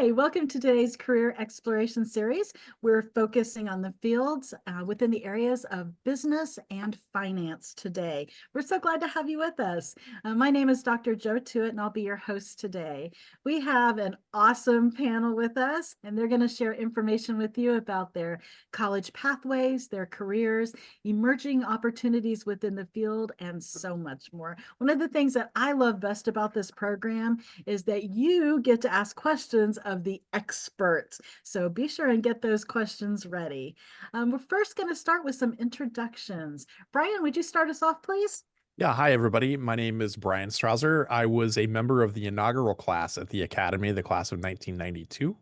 Hi, welcome to today's Career Exploration Series. We're focusing on the fields within the areas of business and finance today. We're so glad to have you with us. My name is Dr. Jo Tuite, and I'll be your host today. We have an awesome panel with us, and they're going to share information with you about their college pathways, their careers, emerging opportunities within the field, and so much more. One of the things that I love best about this program is that you get to ask questions of the experts. So be sure and get those questions ready. We're first going to start with some introductions. Brian, would you start us off, please? Yeah, hi everybody. My name is Brian Strauser. I was a member of the inaugural class at the Academy, the class of 1992.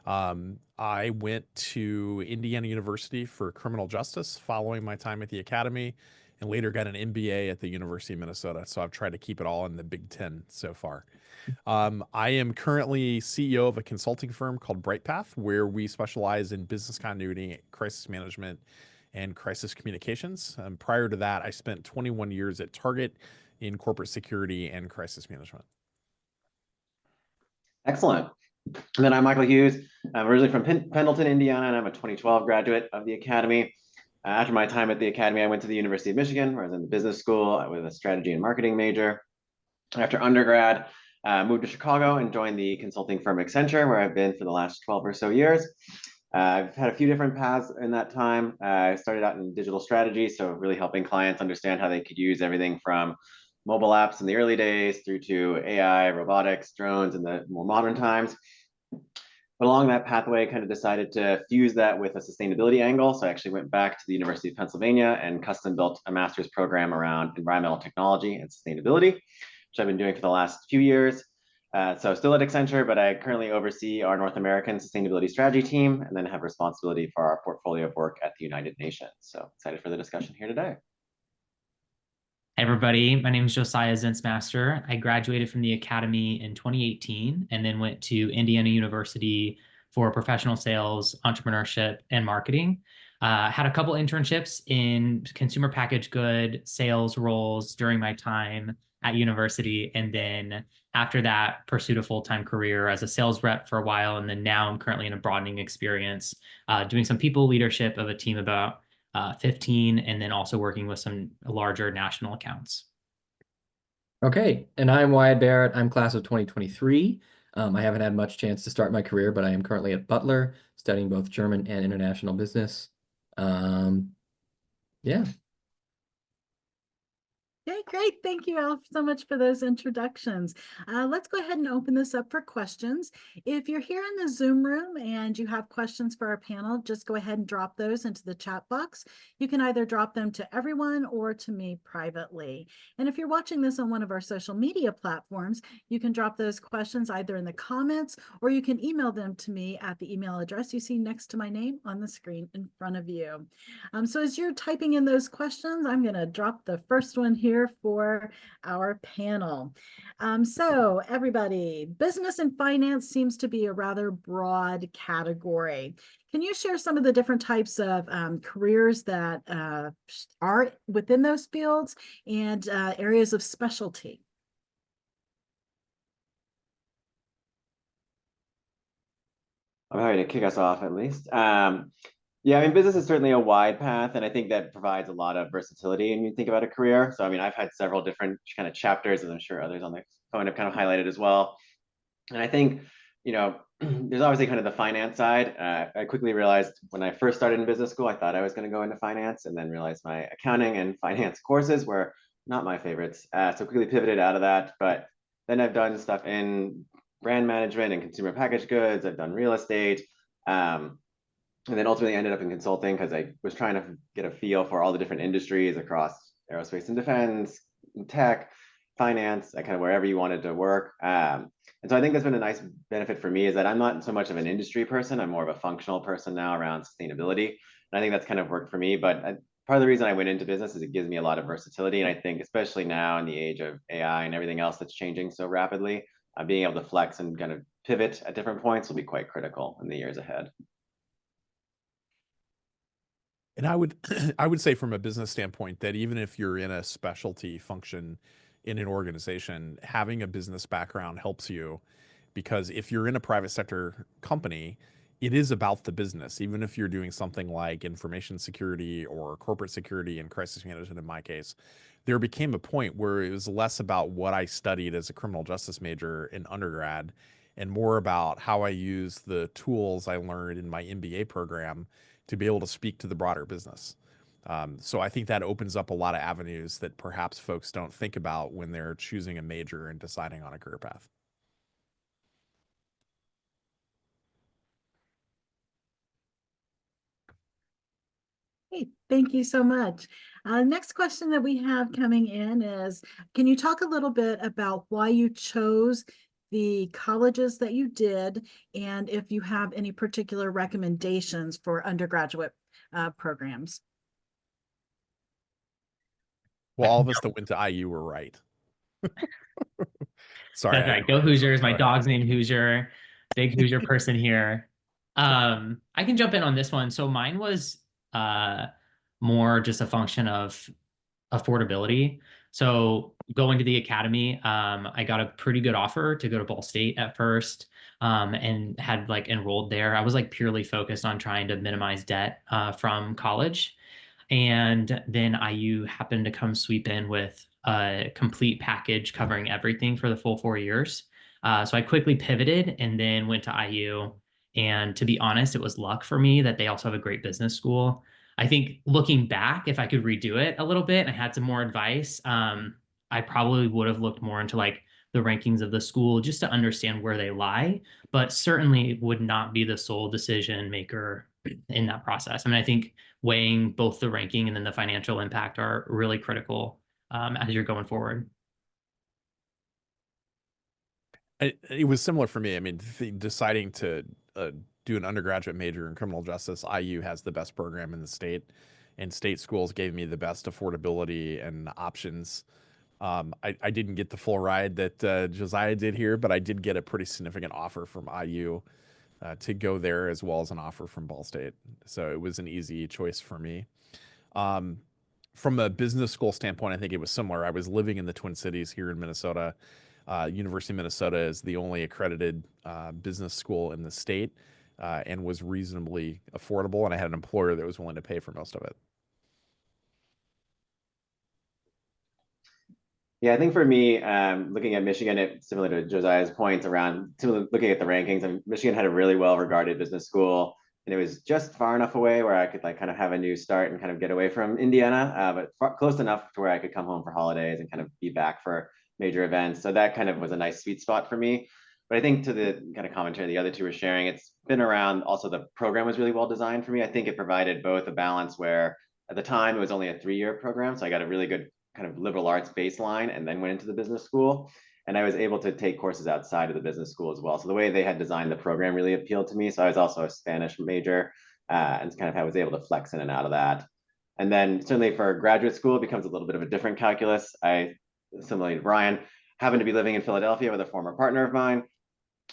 I went to Indiana University for criminal justice following my time at the Academy, and later got an MBA at the University of Minnesota. So I've tried to keep it all in the Big Ten so far. I am currently CEO of a consulting firm called BrightPath, where we specialize in business continuity, crisis management, and crisis communications. Prior to that, I spent 21 years at Target in corporate security and crisis management. Excellent. And then I'm Michael Hughes. I'm originally from Pendleton, Indiana, and I'm a 2012 graduate of the Academy. After my time at the Academy, I went to the University of Michigan, where I was in the business school with a strategy and marketing major. After undergrad, moved to Chicago and joined the consulting firm Accenture, where I've been for the last 12 or so years. I've had a few different paths in that time. I started out in digital strategy, so really helping clients understand how they could use everything from mobile apps in the early days through to AI, robotics, drones in the more modern times. But along that pathway, kind of decided to fuse that with a sustainability angle. So I actually went back to the University of Pennsylvania and custom built a master's program around environmental technology and sustainability, which I've been doing for the last few years. So still at Accenture, but I currently oversee our North American sustainability strategy team and then have responsibility for our portfolio of work at the United Nations. So excited for the discussion here today. Hey everybody, my name is Josiah Zinsmaster. I graduated from the Academy in 2018 and then went to Indiana University for professional sales, entrepreneurship, and marketing. Had a couple internships in consumer packaged good sales roles during my time at university. And then after that, pursued a full-time career as a sales rep for a while. And then now I'm currently in a broadening experience, doing some people leadership of a team about 15, and then also working with some larger national accounts. Okay, and I'm Wyatt Barrett. I'm class of 2023. I haven't had much chance to start my career, but I am currently at Butler studying both German and international business. Yeah. Okay, great. Thank you all so much for those introductions. Let's go ahead and open this up for questions. If you're here in the Zoom room and you have questions for our panel, just go ahead and drop those into the chat box. You can either drop them to everyone or to me privately. And if you're watching this on one of our social media platforms, you can drop those questions either in the comments or you can email them to me at the email address you see next to my name on the screen in front of you. So as you're typing in those questions, I'm going to drop the first one here for our panel. So everybody, business and finance seems to be a rather broad category. Can you share some of the different types of careers that are within those fields and areas of specialty? I'm happy to kick us off at least. Yeah, I mean, business is certainly a wide path, and I think that provides a lot of versatility when you think about a career. So, I mean, I've had several different kind of chapters, and I'm sure others on the phone have kind of highlighted as well. And I think, there's obviously kind of the finance side. I quickly realized when I first started in business school, I thought I was going to go into finance, and then realized my accounting and finance courses were not my favorites. So quickly pivoted out of that. But then I've done stuff in brand management and consumer packaged goods. I've done real estate. And then ultimately ended up in consulting because I was trying to get a feel for all the different industries across aerospace and defense, tech, finance, kind of wherever you wanted to work. And so I think that's been a nice benefit for me is that I'm not so much of an industry person. I'm more of a functional person now around sustainability. And I think that's kind of worked for me. But part of the reason I went into business is it gives me a lot of versatility. And I think especially now in the age of AI and everything else that's changing so rapidly, being able to flex and kind of pivot at different points will be quite critical in the years ahead. And I would I would say from a business standpoint that even if you're in a specialty function in an organization, having a business background helps you because if you're in a private sector company, it is about the business. Even if you're doing something like information security or corporate security and crisis management, in my case, there became a point where it was less about what I studied as a criminal justice major in undergrad and more about how I use the tools I learned in my MBA program to be able to speak to the broader business. So I think that opens up a lot of avenues that perhaps folks don't think about when they're choosing a major and deciding on a career path. Great, thank you so much. Next question that we have coming in is, can you talk a little bit about why you chose the colleges that you did, and if you have any particular recommendations for undergraduate programs? Well, all of us that went to IU were right. Sorry. That's right. Go Hoosiers. My Sorry. dog's named Hoosier. Big Hoosier person here. I can jump in on this one. So mine was more just a function of affordability. So going to the academy, I got a pretty good offer to go to Ball State at first, and had like enrolled there. I was like purely focused on trying to minimize debt from college. And then IU happened to come sweep in with a complete package covering everything for the full 4 years. So I quickly pivoted and then went to IU. And to be honest, it was luck for me that they also have a great business school. I think looking back, if I could redo it a little bit and I had some more advice, I probably would have looked more into like the rankings of the school just to understand where they lie, but certainly would not be the sole decision maker in that process. I mean, I think weighing both the ranking and then the financial impact are really critical as you're going forward. It was similar for me. I mean, deciding to do an undergraduate major in criminal justice, IU has the best program in the state, and state schools gave me the best affordability and options. I didn't get the full ride that Josiah did here, but I did get a pretty significant offer from IU to go there, as well as an offer from Ball State. So it was an easy choice for me. From a business school standpoint, I think it was similar. I was living in the Twin Cities here in Minnesota. University of Minnesota is the only accredited business school in the state, and was reasonably affordable. And I had an employer that was willing to pay for most of it. Yeah, I think for me, looking at Michigan, similar to Josiah's points around looking at the rankings, I mean, Michigan had a really well-regarded business school, and it was just far enough away where I could like kind of have a new start and kind of get away from Indiana, but close enough to where I could come home for holidays and kind of be back for major events. So that kind of was a nice sweet spot for me. But I think to the kind of commentary the other two were sharing, it's been around also the program was really well designed for me. I think it provided both a balance where at the time it was only a 3-year program. So I got a really good kind of liberal arts baseline and then went into the business school. And I was able to take courses outside of the business school as well. So the way they had designed the program really appealed to me. So I was also a Spanish major and kind of I was able to flex in and out of that. And then certainly for graduate school, it becomes a little bit of a different calculus. I, similarly to Brian, happened to be living in Philadelphia with a former partner of mine.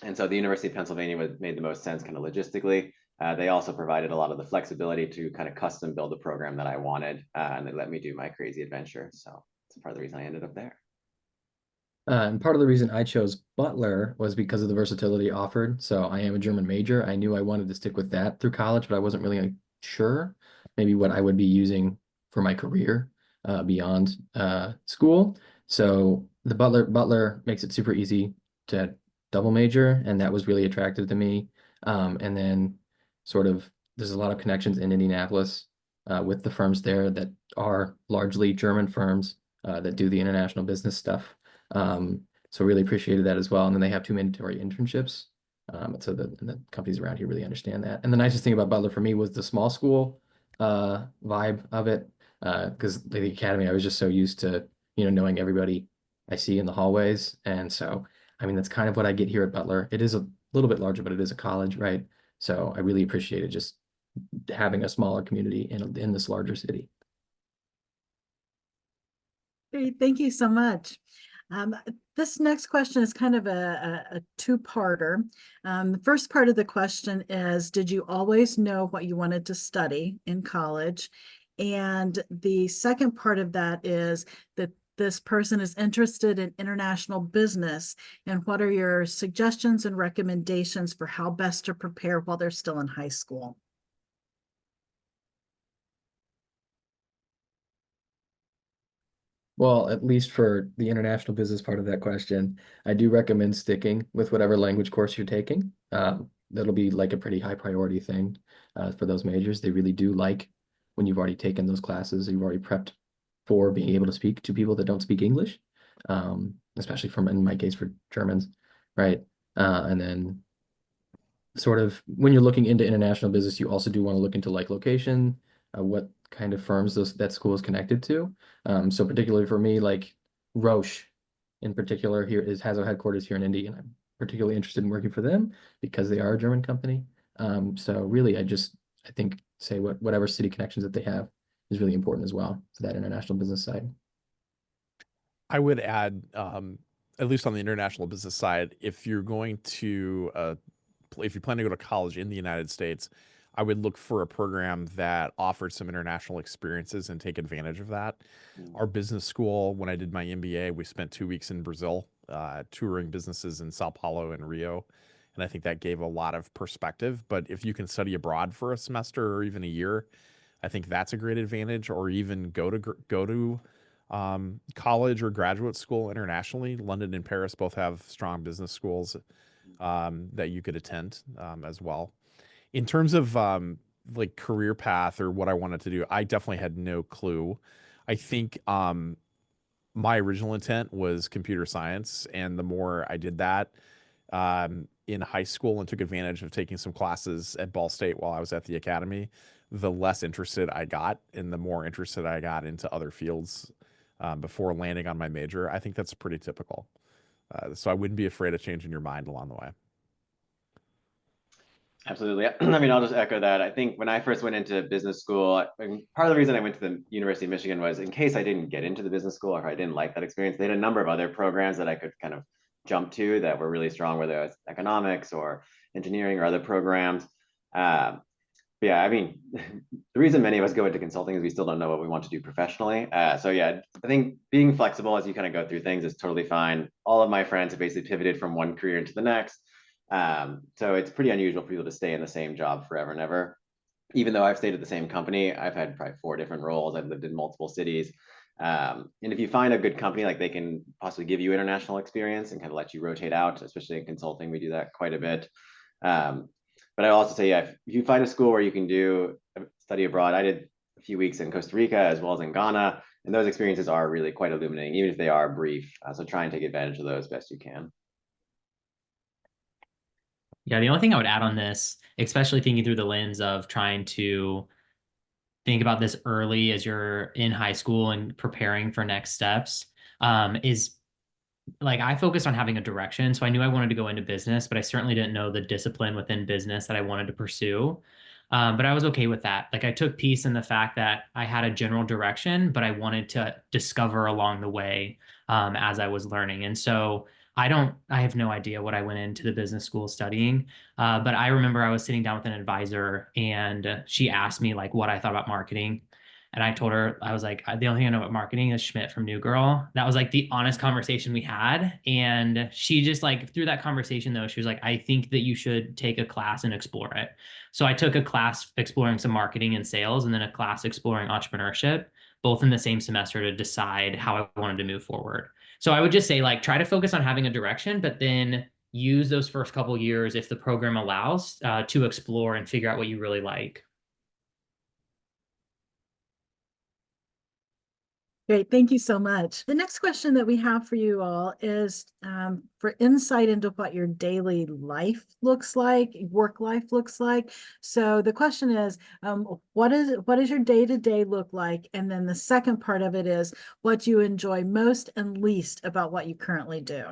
And so the University of Pennsylvania made the most sense kind of logistically. They also provided a lot of the flexibility to kind of custom build a program that I wanted, and they let me do my crazy adventure. So that's part of the reason I ended up there. And part of the reason I chose Butler was because of the versatility offered. So I am a German major. I knew I wanted to stick with that through college, but I wasn't really sure maybe what I would be using for my career beyond school. So the Butler makes it super easy to double major, and that was really attractive to me. And then sort of there's a lot of connections in Indianapolis with the firms there that are largely German firms that do the international business stuff. So really appreciated that as well. And then they have 2 mandatory internships. So the companies around here really understand that. And the nicest thing about Butler for me was the small school vibe of it. Because the academy, I was just so used to, knowing everybody I see in the hallways. And so, I mean, that's kind of what I get here at Butler. It is a little bit larger, but it is a college, right? So I really appreciated just having a smaller community in this larger city. Great, thank you so much. This next question is kind of a two-parter. The first part of the question is, did you always know what you wanted to study in college? And the second part of that is that this person is interested in international business, and what are your suggestions and recommendations for how best to prepare while they're still in high school? Well, at least for the international business part of that question, I do recommend sticking with whatever language course you're taking. That'll be like a pretty high priority thing for those majors. They really do like when you've already taken those classes, you've already prepped for being able to speak to people that don't speak English, especially in my case, for Germans, right? And then sort of when you're looking into international business, you also do want to look into like location, what kind of firms that school is connected to. So particularly for me, like Roche in particular has a headquarters here in Indy, and I'm particularly interested in working for them because they are a German company. So really, I think say whatever city connections that they have is really important as well for that international business side. I would add, at least on the international business side, if you're going to, if you plan to go to college in the United States, I would look for a program that offered some international experiences and take advantage of that. Our business school, when I did my MBA, we spent 2 weeks in Brazil, touring businesses in Sao Paulo and Rio. And I think that gave a lot of perspective. But if you can study abroad for a semester or even a year, I think that's a great advantage. Or even go to college or graduate school internationally. London and Paris both have strong business schools that you could attend as well. In terms of like career path or what I wanted to do, I definitely had no clue. I think my original intent was computer science, and the more I did that in high school and took advantage of taking some classes at Ball State while I was at the academy, the less interested I got and the more interested I got into other fields before landing on my major. I think that's pretty typical. So I wouldn't be afraid of changing your mind along the way. Absolutely. I mean, I'll just echo that. I think when I first went into business school, part of the reason I went to the University of Michigan was in case I didn't get into the business school or if I didn't like that experience, they had a number of other programs that I could kind of jump to that were really strong, whether it was economics or engineering or other programs. Yeah, I mean, the reason many of us go into consulting is we still don't know what we want to do professionally. So yeah, I think being flexible as you kind of go through things is totally fine. All of my friends have basically pivoted from one career into the next. So it's pretty unusual for people to stay in the same job forever and ever. Even though I've stayed at the same company, I've had probably 4 different roles. I've lived in multiple cities. And if you find a good company, like they can possibly give you international experience and kind of let you rotate out, especially in consulting, we do that quite a bit. But I also say, yeah, if you find a school where you can do study abroad, I did a few weeks in Costa Rica as well as in Ghana, and those experiences are really quite illuminating, even if they are brief. So try and take advantage of those best you can. Yeah, the only thing I would add on this, especially thinking through the lens of trying to think about this early as you're in high school and preparing for next steps, is like I focused on having a direction. So I knew I wanted to go into business, but I certainly didn't know the discipline within business that I wanted to pursue. But I was okay with that. Like I took peace in the fact that I had a general direction, but I wanted to discover along the way as I was learning. And so I have no idea what I went into the business school studying. But I remember I was sitting down with an advisor and she asked me like what I thought about marketing. And I told her, I was like, the only thing I know about marketing is Schmidt from New Girl. That was like the honest conversation we had. And she just like, through that conversation though, she was like, I think that you should take a class and explore it. So I took a class exploring some marketing and sales and then a class exploring entrepreneurship, both in the same semester to decide how I wanted to move forward. So I would just say like, try to focus on having a direction, but then use those first couple years, if the program allows, to explore and figure out what you really like. Great, thank you so much. The next question that we have for you all is for insight into what your daily life looks like, work life looks like. So the question is, what does your day-to-day look like? And then the second part of it is, what do you enjoy most and least about what you currently do?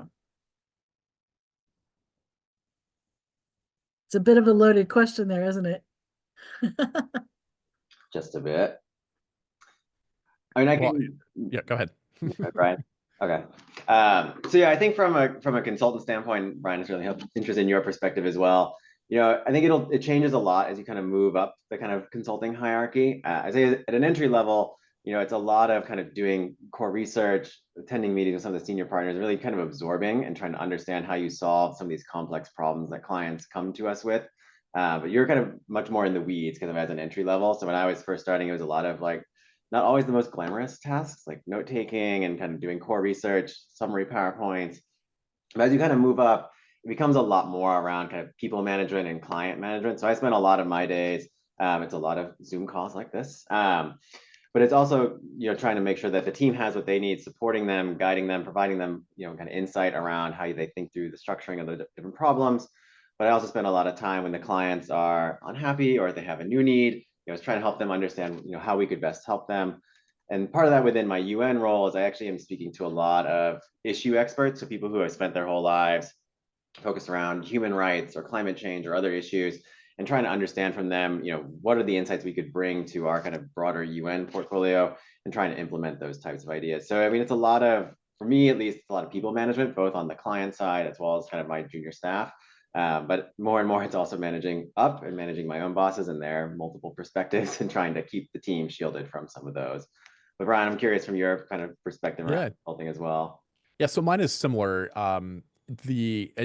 It's a bit of a loaded question there, isn't it? Just a bit. I mean, yeah, go ahead. Brian. Okay. So yeah, I think from a consultant standpoint, Brian, is really interested in your perspective as well. You know, I think it changes a lot as you kind of move up the kind of consulting hierarchy. I say at an entry level, it's a lot of kind of doing core research, attending meetings with some of the senior partners, really kind of absorbing and trying to understand how you solve some of these complex problems that clients come to us with. But you're kind of much more in the weeds kind of as an entry level. So when I was first starting, it was a lot of like, not always the most glamorous tasks, like note taking and kind of doing core research, summary PowerPoints. But as you kind of move up, it becomes a lot more around kind of people management and client management. So I spent a lot of my days, it's a lot of Zoom calls like this. But it's also, trying to make sure that the team has what they need, supporting them, guiding them, providing them, kind of insight around how they think through the structuring of the different problems. But I also spend a lot of time when the clients are unhappy or they have a new need, I was trying to help them understand, how we could best help them. And part of that within my UN role is I actually am speaking to a lot of issue experts, so people who have spent their whole lives focused around human rights or climate change or other issues, and trying to understand from them, what are the insights we could bring to our kind of broader UN portfolio and trying to implement those types of ideas. So, I mean, it's a lot of, for me at least, it's a lot of people management, both on the client side as well as kind of my junior staff. But more and more, it's also managing up and managing my own bosses and their multiple perspectives and trying to keep the team shielded from some of those. But Brian, I'm curious from your kind of perspective around consulting as well. Yeah, so mine is similar.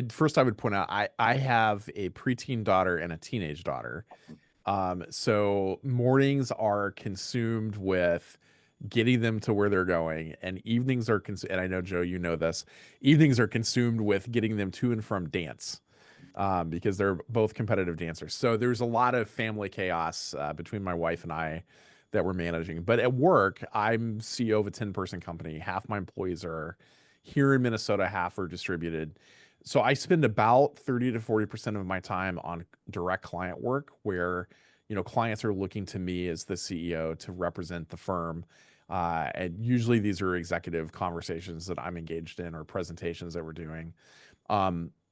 First I would point out I have a preteen daughter and a teenage daughter. So mornings are consumed with getting them to where they're going, and evenings are and I know, Joe, you know this. Evenings are consumed with getting them to and from dance. Because they're both competitive dancers. So there's a lot of family chaos between my wife and I that we're managing. But at work, I'm CEO of a 10-person company. Half my employees are here in Minnesota, half are distributed. So I spend about 30 to 40% of my time on direct client work where, clients are looking to me as the CEO to represent the firm. And usually these are executive conversations that I'm engaged in or presentations that we're doing.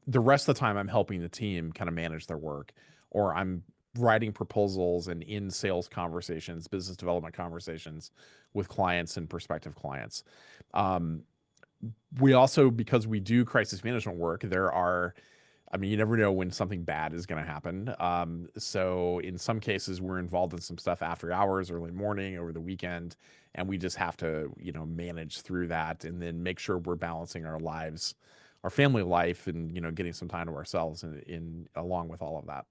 The rest of the time I'm helping the team kind of manage their work, or I'm writing proposals and in sales conversations, business development conversations with clients and prospective clients. We also, because we do crisis management work, you never know when something bad is going to happen. So in some cases, we're involved in some stuff after hours, early morning, over the weekend, and we just have to, manage through that and then make sure we're balancing our lives, our family life, and, getting some time to ourselves in along with all of that.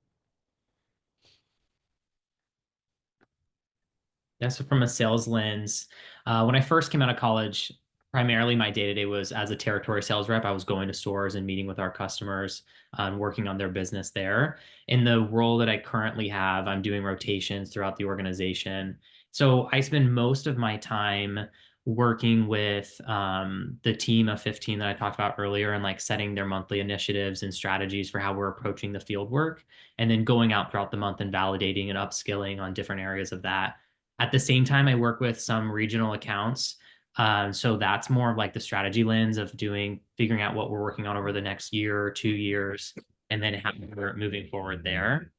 Yeah, so from a sales lens, when I first came out of college, primarily my day-to-day was as a territory sales rep. I was going to stores and meeting with our customers and working on their business there. In the role that I currently have, I'm doing rotations throughout the organization. So I spend most of my time working with the team of 15 that I talked about earlier and like setting their monthly initiatives and strategies for how we're approaching the field work, and then going out throughout the month and validating and upskilling on different areas of that. At the same time, I work with some regional accounts. So that's more of like the strategy lens of figuring out what we're working on over the next year or 2 years, and then how we're moving forward there.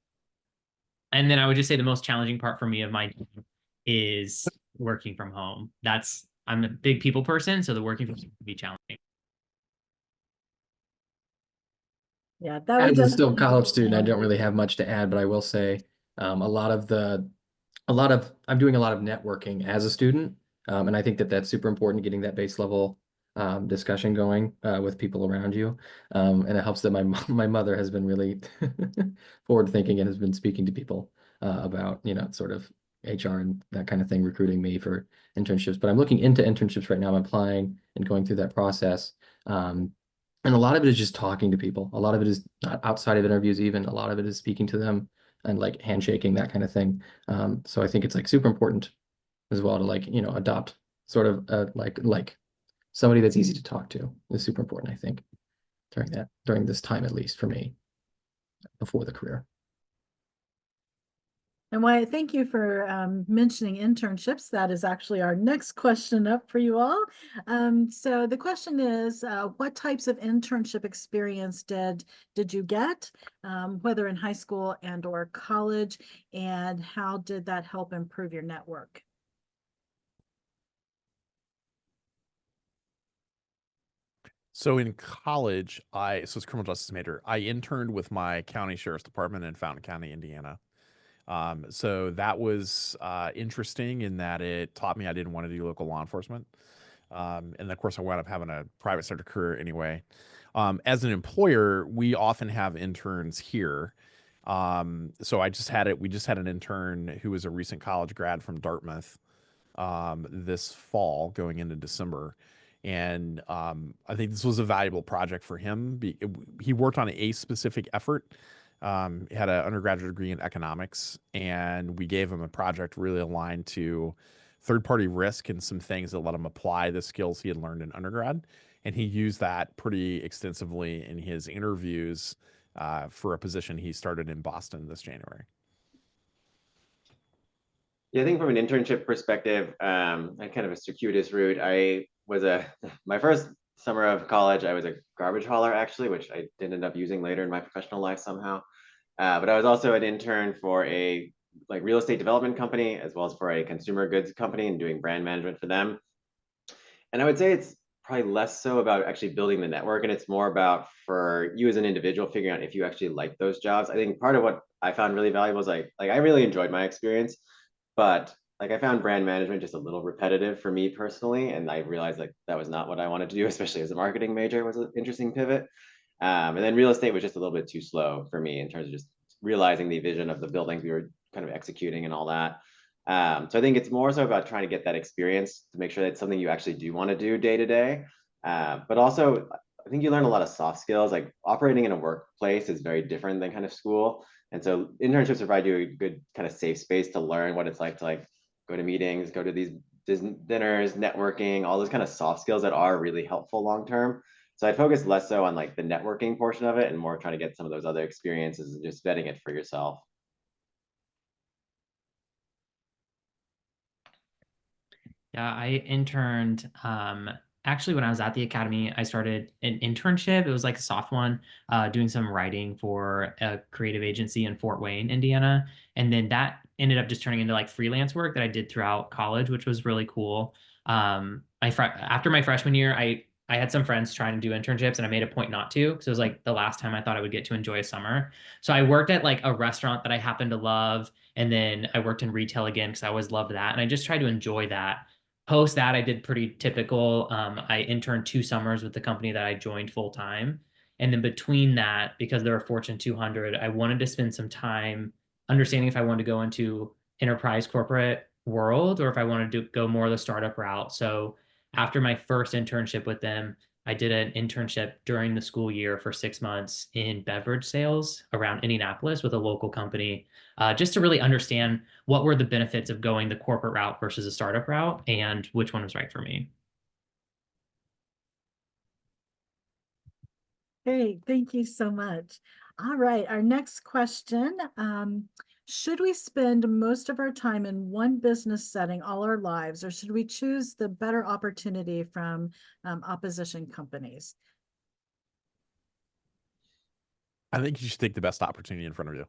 And then I would just say the most challenging part for me of my job is working from home. I'm a big people person, so the working from home can be challenging. Yeah, that would As a still definitely college be student, I don't challenging. really have much to add, but I will say I'm doing a lot of networking as a student. And I think that that's super important, getting that base level discussion going with people around you. And it helps that my mother has been really forward thinking and has been speaking to people about, sort of HR and that kind of thing, recruiting me for internships. But I'm looking into internships right now. I'm applying and going through that process. And a lot of it is just talking to people. A lot of it is not outside of interviews even. A lot of it is speaking to them and like handshaking, that kind of thing. So I think it's like super important as well to like, adopt sort of like somebody that's easy to talk to is super important, I think, during this time, at least for me, before the career. And why, thank you for mentioning internships. That is actually our next question up for you all. So the question is, what types of internship experience did you get, whether in high school and or college, and how did that help improve your network? So in college, so it's criminal justice major. I interned with my county sheriff's department in Fountain County, Indiana. So that was interesting in that it taught me I didn't want to do local law enforcement. And of course, I wound up having a private sector career anyway. As an employer, we often have interns here. So we just had an intern who was a recent college grad from Dartmouth this fall going into December. And I think this was a valuable project for him. He worked on a specific effort. He had an undergraduate degree in economics, and we gave him a project really aligned to third-party risk and some things that let him apply the skills he had learned in undergrad. And he used that pretty extensively in his interviews for a position he started in Boston this January. Yeah, I think from an internship perspective, I had kind of a circuitous route. My first summer of college, I was a garbage hauler actually, which I did end up using later in my professional life somehow. But I was also an intern for a real estate development company, as well as for a consumer goods company and doing brand management for them. And I would say it's probably less so about actually building the network, and it's more about for you as an individual figuring out if you actually like those jobs. I think part of what I found really valuable is I really enjoyed my experience, but I found brand management just a little repetitive for me personally, and I realized that was not what I wanted to do, especially as a marketing major. Was an interesting pivot. And then real estate was just a little bit too slow for me in terms of just realizing the vision of the buildings we were kind of executing and all that. So I think it's more so about trying to get that experience to make sure that's something you actually do want to do day to day. But also, I think you learn a lot of soft skills. Like operating in a workplace is very different than kind of school. And so internships provide you a good kind of safe space to learn what it's like to go to meetings, go to these dinners, networking, all those kind of soft skills that are really helpful long term. So I focus less so on the networking portion of it and more trying to get some of those other experiences and just vetting it for yourself. Yeah, I interned actually when I was at the academy. I started an internship. It was like a soft one, doing some writing for a creative agency in Fort Wayne, Indiana. And then that ended up just turning into freelance work that I did throughout college, which was really cool. After my freshman year, I had some friends trying to do internships and I made a point not to because it was the last time I thought I would get to enjoy a summer. So I worked at a restaurant that I happened to love. And then I worked in retail again because I always loved that. And I just tried to enjoy that. Post that, I did pretty typical. I interned 2 summers with the company that I joined full time. And then between that, because they're a Fortune 200, I wanted to spend some time understanding if I wanted to go into enterprise corporate world or if I wanted to go more of the startup route. So after my first internship with them, I did an internship during the school year for 6 months in beverage sales around Indianapolis with a local company, just to really understand what were the benefits of going the corporate route versus a startup route and which one was right for me. Great, thank you so much. All right, our next question. Should we spend most of our time in one business setting all our lives, or should we choose the better opportunity from opposition companies? I think you should take the best opportunity in front of you.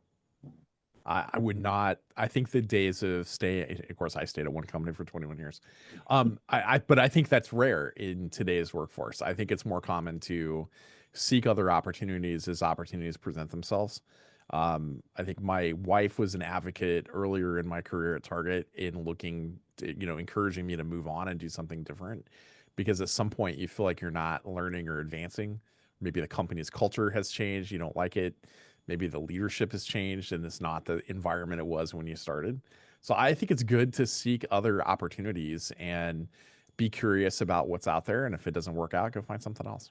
I would not. I think the days of stay. Of course, I stayed at one company for 21 years. But I think that's rare in today's workforce. I think it's more common to seek other opportunities as opportunities present themselves. I think my wife was an advocate earlier in my career at Target in looking, encouraging me to move on and do something different, because at some point you feel like you're not learning or advancing. Maybe the company's culture has changed. You don't like it. Maybe the leadership has changed and it's not the environment it was when you started. So I think it's good to seek other opportunities and be curious about what's out there. And if it doesn't work out, go find something else.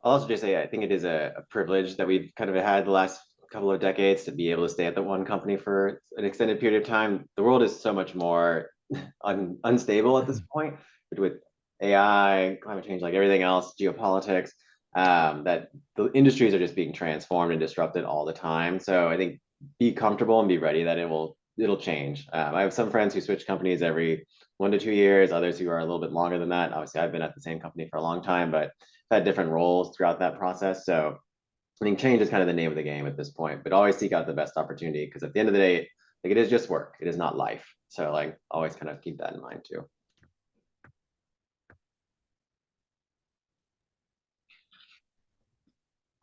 I'll also just say I think it is a privilege that we've kind of had the last couple of decades to be able to stay at the one company for an extended period of time. The world is so much more unstable at this point with AI, climate change, everything else, geopolitics, that the industries are just being transformed and disrupted all the time. So I think be comfortable and be ready that it'll change. I have some friends who switch companies every 1 to 2 years, others who are a little bit longer than that. Obviously, I've been at the same company for a long time, but I've had different roles throughout that process. So I think change is kind of the name of the game at this point, but always seek out the best opportunity because at the end of the day, it is just work. It is not life. So always kind of keep that in mind too.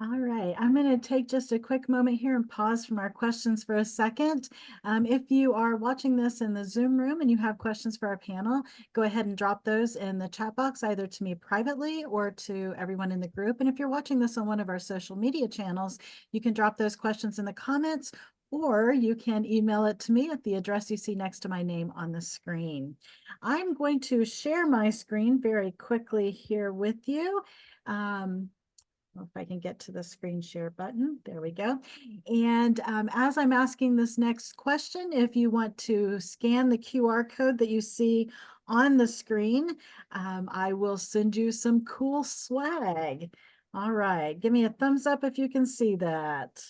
All right, I'm going to take just a quick moment here and pause from our questions for a second. If you are watching this in the Zoom room and you have questions for our panel, go ahead and drop those in the chat box, either to me privately or to everyone in the group. And if you're watching this on one of our social media channels, you can drop those questions in the comments, or you can email it to me at the address you see next to my name on the screen. I'm going to share my screen very quickly here with you. If I can get to the screen share button, there we go. And as I'm asking this next question, if you want to scan the QR code that you see on the screen, I will send you some cool swag. All right, give me a thumbs up if you can see that.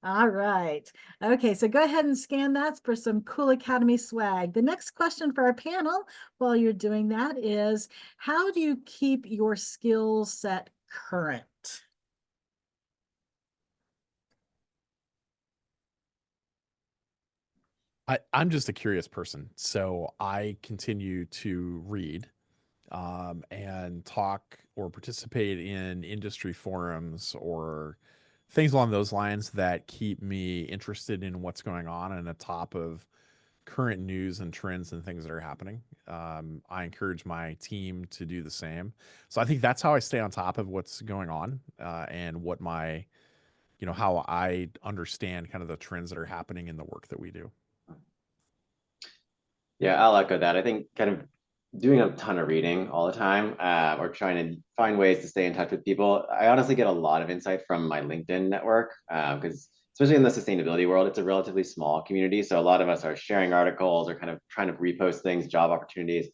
All right. Okay, so go ahead and scan that for some cool Academy swag. The next question for our panel while you're doing that is, how do you keep your skill set current? I'm just a curious person, so I continue to read and talk or participate in industry forums or things along those lines that keep me interested in what's going on and atop of current news and trends and things that are happening. I encourage my team to do the same. So I think that's how I stay on top of what's going on and what my, how I understand kind of the trends that are happening in the work that we do. Yeah, I'll echo that. I think kind of doing a ton of reading all the time, or trying to find ways to stay in touch with people. I honestly get a lot of insight from my LinkedIn network, because especially in the sustainability world, it's a relatively small community. So a lot of us are sharing articles or kind of trying to repost things, job opportunities.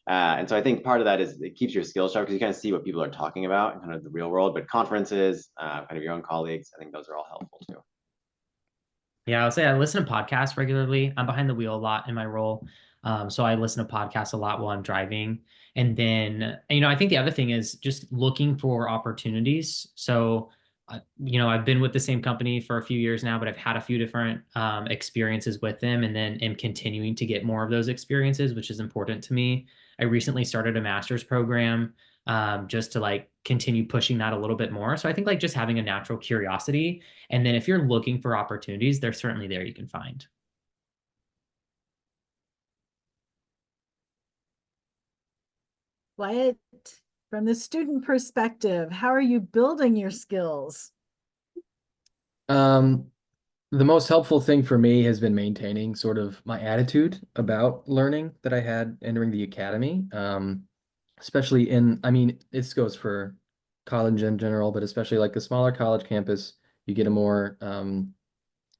And so I think part of that is it keeps your skills sharp because you kind of see what people are talking about in kind of the real world. But conferences, kind of your own colleagues, I think those are all helpful too. Yeah, I would say I listen to podcasts regularly. I'm behind the wheel a lot in my role. So I listen to podcasts a lot while I'm driving. And then, I think the other thing is just looking for opportunities. So, I've been with the same company for a few years now, but I've had a few different experiences with them and then am continuing to get more of those experiences, which is important to me. I recently started a master's program just to like continue pushing that a little bit more. So I think like just having a natural curiosity. And then if you're looking for opportunities, they're certainly there you can find. Wyatt, from the student perspective, how are you building your skills? The most helpful thing for me has been maintaining sort of my attitude about learning that I had entering the academy. Especially I mean, this goes for college in general, but especially like the smaller college campus, you get a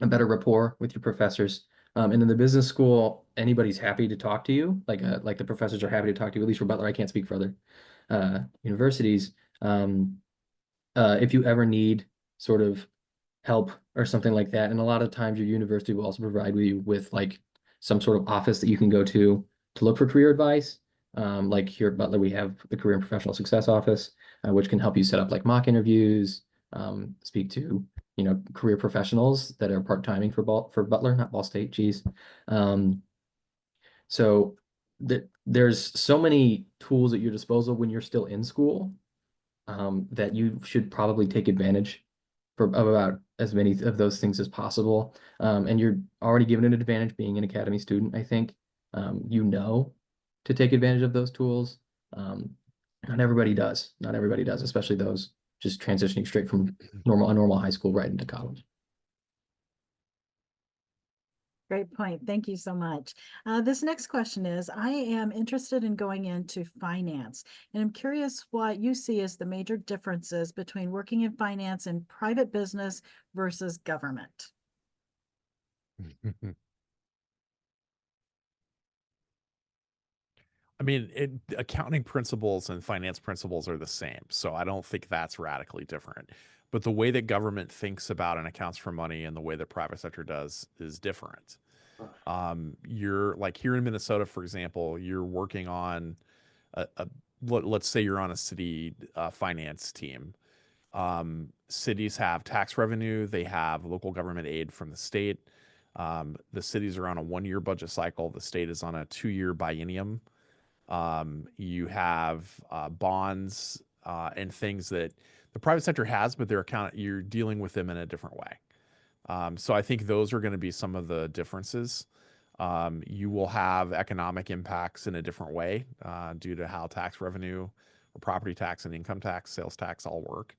better rapport with your professors. And in the business school, anybody's happy to talk to you. Like the professors are happy to talk to you. At least for Butler, I can't speak for other universities. If you ever need sort of help or something like that, and a lot of times your university will also provide you with like some sort of office that you can go to look for career advice. Like here at Butler, we have the Career and Professional Success Office, which can help you set up like mock interviews, speak to career professionals that are part-timing for Butler, not Ball State, geez. So there's so many tools at your disposal when you're still in school, that you should probably take advantage of about as many of those things as possible. And you're already given an advantage being an academy student, I think. To take advantage of those tools. Not everybody does. Not everybody does, especially those just transitioning straight from a normal high school right into college. Great point. Thank you so much. This next question is, I am interested in going into finance, and I'm curious what you see as the major differences between working in finance and private business versus government. I mean, accounting principles and finance principles are the same, so I don't think that's radically different. But the way that government thinks about and accounts for money and the way that private sector does is different. You're like here in Minnesota, for example, you're working on let's say you're on a city finance team. Cities have tax revenue, they have local government aid from the state. The cities are on a 1-year budget cycle, the state is on a 2-year biennium. You have bonds and things that The private sector has, but you're dealing with them in a different way. So I think those are going to be some of the differences. You will have economic impacts in a different way due to how tax revenue or property tax and income tax, sales tax all work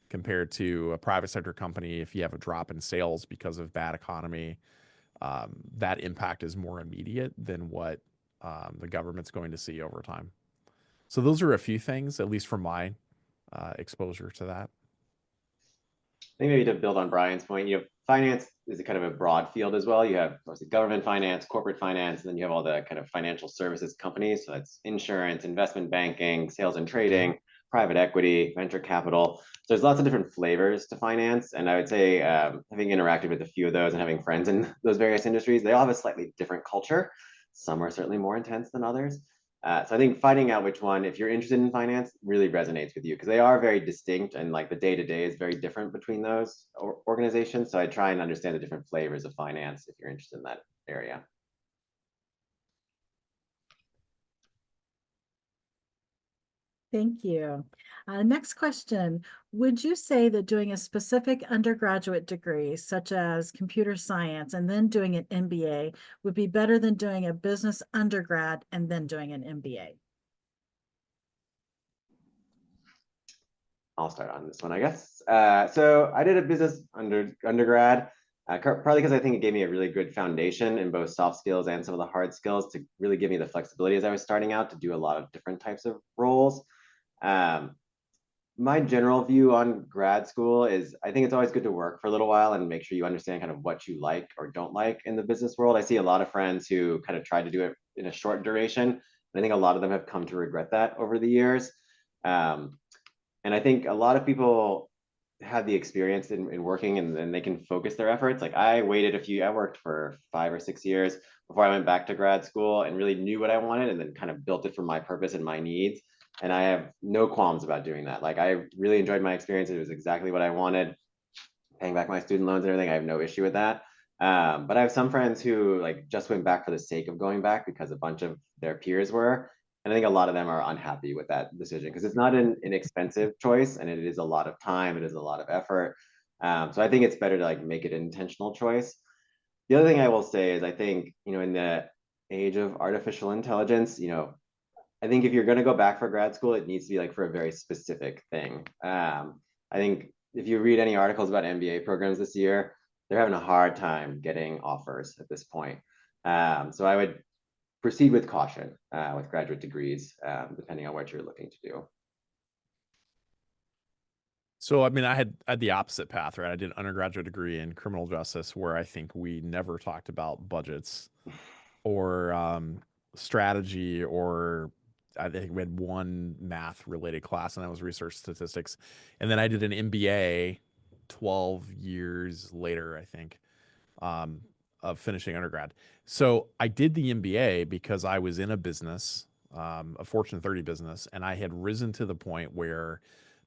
compared to a private sector company. If you have a drop in sales because of bad economy, that impact is more immediate than what the government's going to see over time. So those are a few things, at least from my exposure to that. I think maybe to build on Brian's point, finance is a kind of a broad field as well. You have obviously government finance, corporate finance, and then you have all the kind of financial services companies. So that's insurance, investment banking, sales and trading, private equity, venture capital. So there's lots of different flavors to finance. And I would say having interacted with a few of those and having friends in those various industries, they all have a slightly different culture. Some are certainly more intense than others. So I think finding out which one, if you're interested in finance, really resonates with you because they are very distinct and like the day-to-day is very different between those organizations. So I try and understand the different flavors of finance if you're interested in that area. Thank you. Next question. Would you say that doing a specific undergraduate degree, such as computer science, and then doing an MBA would be better than doing a business undergrad and then doing an MBA? I'll start on this one, I guess. So I did a business undergrad, partly because I think it gave me a really good foundation in both soft skills and some of the hard skills to really give me the flexibility as I was starting out to do a lot of different types of roles. My general view on grad school is I think it's always good to work for a little while and make sure you understand kind of what you like or don't like in the business world. I see a lot of friends who kind of tried to do it in a short duration. And I think a lot of them have come to regret that over the years. And I think a lot of people have the experience in working and they can focus their efforts. Like I worked for 5 or 6 years before I went back to grad school and really knew what I wanted and then kind of built it for my purpose and my needs. And I have no qualms about doing that. Like I really enjoyed my experience. It was exactly what I wanted. Paying back my student loans and everything, I have no issue with that. But I have some friends who like just went back for the sake of going back because a bunch of their peers were. And I think a lot of them are unhappy with that decision because it's not an inexpensive choice and it is a lot of time, it is a lot of effort. So I think it's better to like make it an intentional choice. The other thing I will say is I think, in the age of artificial intelligence, I think if you're going to go back for grad school, it needs to be like for a very specific thing. I think if you read any articles about MBA programs this year, they're having a hard time getting offers at this point. So I would proceed with caution with graduate degrees, depending on what you're looking to do. So, I mean, I had the opposite path, right? I did an undergraduate degree in criminal justice where I think we never talked about budgets or strategy, or I think we had one math related class and that was research statistics. And then I did an MBA 12 years later, I think, of finishing undergrad. So I did the MBA because I was in a business, a Fortune 30 business, and I had risen to the point where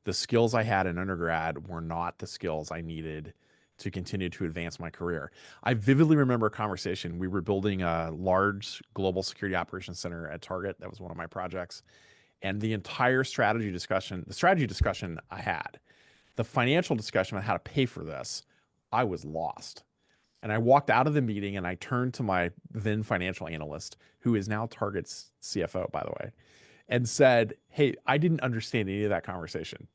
the skills I had in undergrad were not the skills I needed to continue to advance my career. I vividly remember a conversation. We were building a large global security operations center at Target. That was one of my projects. And the entire strategy discussion I had, the financial discussion on how to pay for this, I was lost. And I walked out of the meeting and I turned to my then financial analyst, who is now Target's CFO, by the way, and said, "Hey, I didn't understand any of that conversation."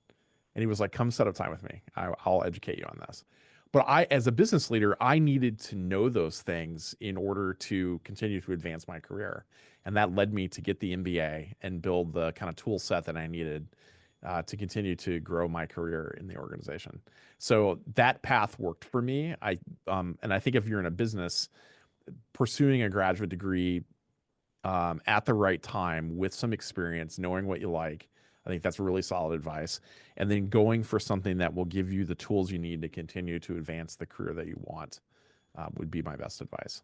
And he was like, "Come set up time with me. I'll educate you on this." But as a business leader, I needed to know those things in order to continue to advance my career. And that led me to get the MBA and build the kind of tool set that I needed to continue to grow my career in the organization. So that path worked for me. And I think if you're in a business, pursuing a graduate degree at the right time with some experience, knowing what you like, I think that's really solid advice. And then going for something that will give you the tools you need to continue to advance the career that you want would be my best advice.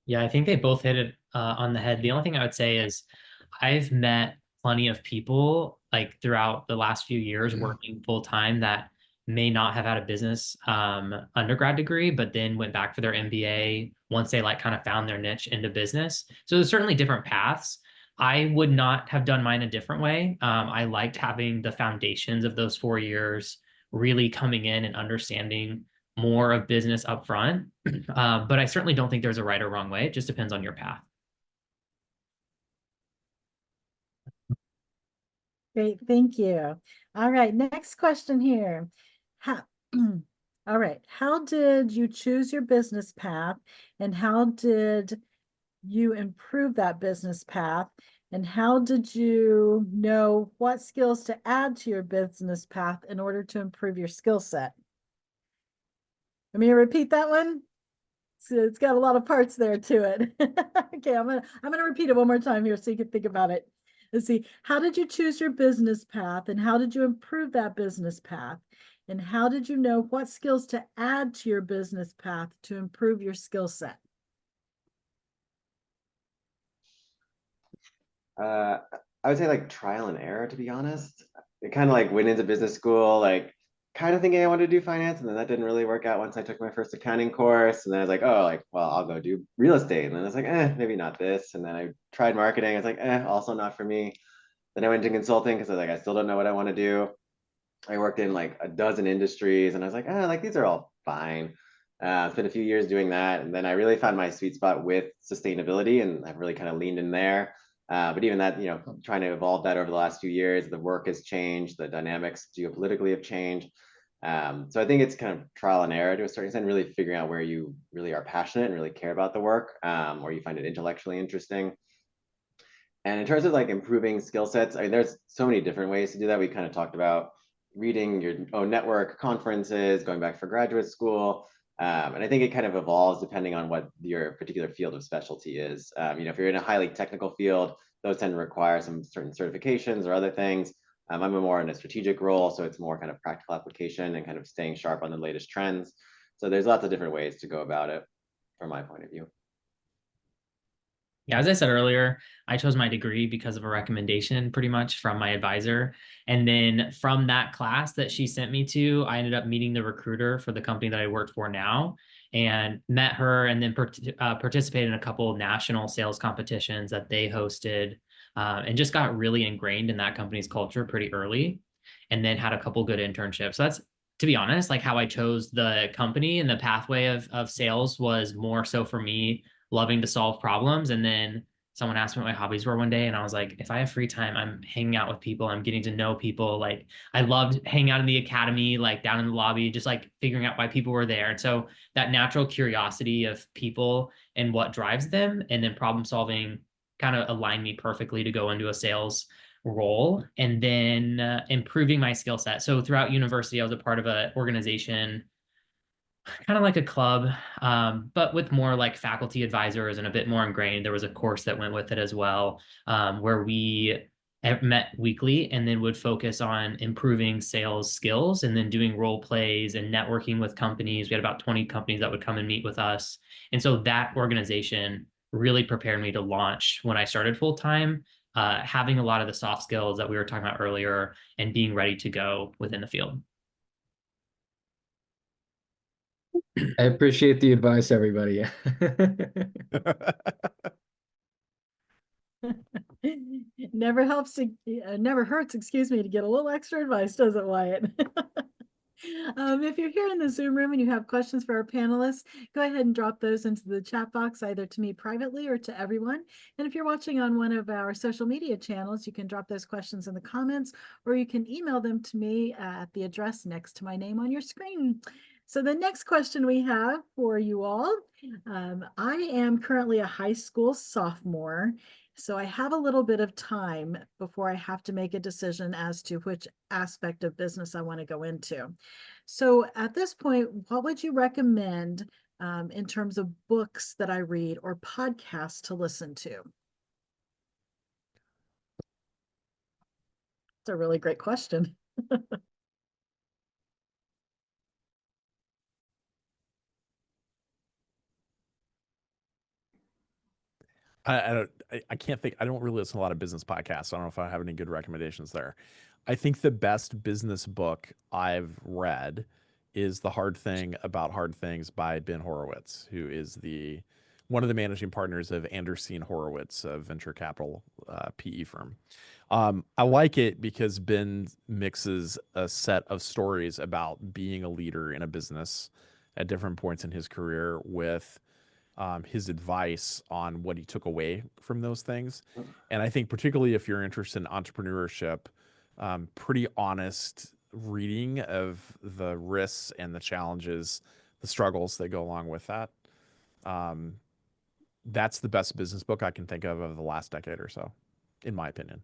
Yeah, I think they both hit it on the head. The only thing I would say is I've met plenty of people like throughout the last few years working full time that may not have had a business undergrad degree, but then went back for their MBA once they like kind of found their niche into business. So there's certainly different paths. I would not have done mine a different way. I liked having the foundations of those 4 years, really coming in and understanding more of business up front. But I certainly don't think there's a right or wrong way. It just depends on your path. Great, thank you. All right, next question here. How, all right, how did you choose your business path, and how did you improve that business path? And how did you know what skills to add to your business path in order to improve your skill set? Let me repeat that one. So it's got a lot of parts there to it. Okay, I'm gonna repeat it one more time here so you can think about it. Let's see. How did you choose your business path, and how did you improve that business path? And how did you know what skills to add to your business path to improve your skill set? I would say like trial and error, to be honest. It kind of like went into business school, like kind of thinking I wanted to do finance, and then that didn't really work out once I took my first accounting course. And then I was like, oh, like, well, I'll go do real estate. And then I was like, maybe not this. And then I tried marketing. I was like, also not for me. Then I went to consulting because I was like, I still don't know what I want to do. I worked in like a dozen industries, and I was like these are all fine. Spent a few years doing that, and then I really found my sweet spot with sustainability, and I've really kind of leaned in there. But even that, trying to evolve that over the last few years, the work has changed, the dynamics geopolitically have changed. So I think it's kind of trial and error to a certain extent, really figuring out where you really are passionate and really care about the work, or you find it intellectually interesting. And in terms of like improving skill sets, I mean, there's so many different ways to do that. We kind of talked about reading your own network, conferences, going back for graduate school. And I think it kind of evolves depending on what your particular field of specialty is. If you're in a highly technical field, those tend to require some certain certifications or other things. I'm more in a strategic role, so it's more kind of practical application and kind of staying sharp on the latest trends. So there's lots of different ways to go about it from my point of view. Yeah, as I said earlier, I chose my degree because of a recommendation pretty much from my advisor. And then from that class that she sent me to, I ended up meeting the recruiter for the company that I work for now, and met her, and then participated in a couple of national sales competitions that they hosted, and just got really ingrained in that company's culture pretty early, and then had a couple good internships. So that's, to be honest, like how I chose the company, and the pathway of sales was more so for me loving to solve problems. And then someone asked me what my hobbies were one day, and I was like, if I have free time, I'm hanging out with people, I'm getting to know people. Like, I loved hanging out in the academy, like down in the lobby, just like figuring out why people were there. And so that natural curiosity of people and what drives them, and then problem solving, kind of aligned me perfectly to go into a sales role. And then improving my skill set. So throughout university, I was a part of an organization, kind of like a club, but with more like faculty advisors and a bit more ingrained. There was a course that went with it as well, where we met weekly and then would focus on improving sales skills, and then doing role plays and networking with companies. We had about 20 companies that would come and meet with us. And so that organization really prepared me to launch when I started full time, having a lot of the soft skills that we were talking about earlier, and being ready to go within the field. I appreciate the advice, everybody. Never helps to, never hurts, excuse me, to get a little extra advice, does it, Wyatt? If you're here in the Zoom room and you have questions for our panelists, go ahead and drop those into the chat box, either to me privately or to everyone. And if you're watching on one of our social media channels, you can drop those questions in the comments, or you can email them to me at the address next to my name on your screen. So the next question we have for you all, I am currently a high school sophomore, so I have a little bit of time before I have to make a decision as to which aspect of business I want to go into. So at this point, what would you recommend in terms of books that I read or podcasts to listen to? It's a really great question. I can't think. I don't really listen to a lot of business podcasts. I don't know if I have any good recommendations there. I think the best business book I've read is The Hard Thing About Hard Things by Ben Horowitz, who is the one of the managing partners of Anderson Horowitz, a venture capital PE firm. I like it because Ben mixes a set of stories about being a leader in a business at different points in his career with his advice on what he took away from those things. And I think particularly if you're interested in entrepreneurship, pretty honest reading of the risks and the challenges, the struggles that go along with that. That's the best business book I can think of the last decade or so, in my opinion.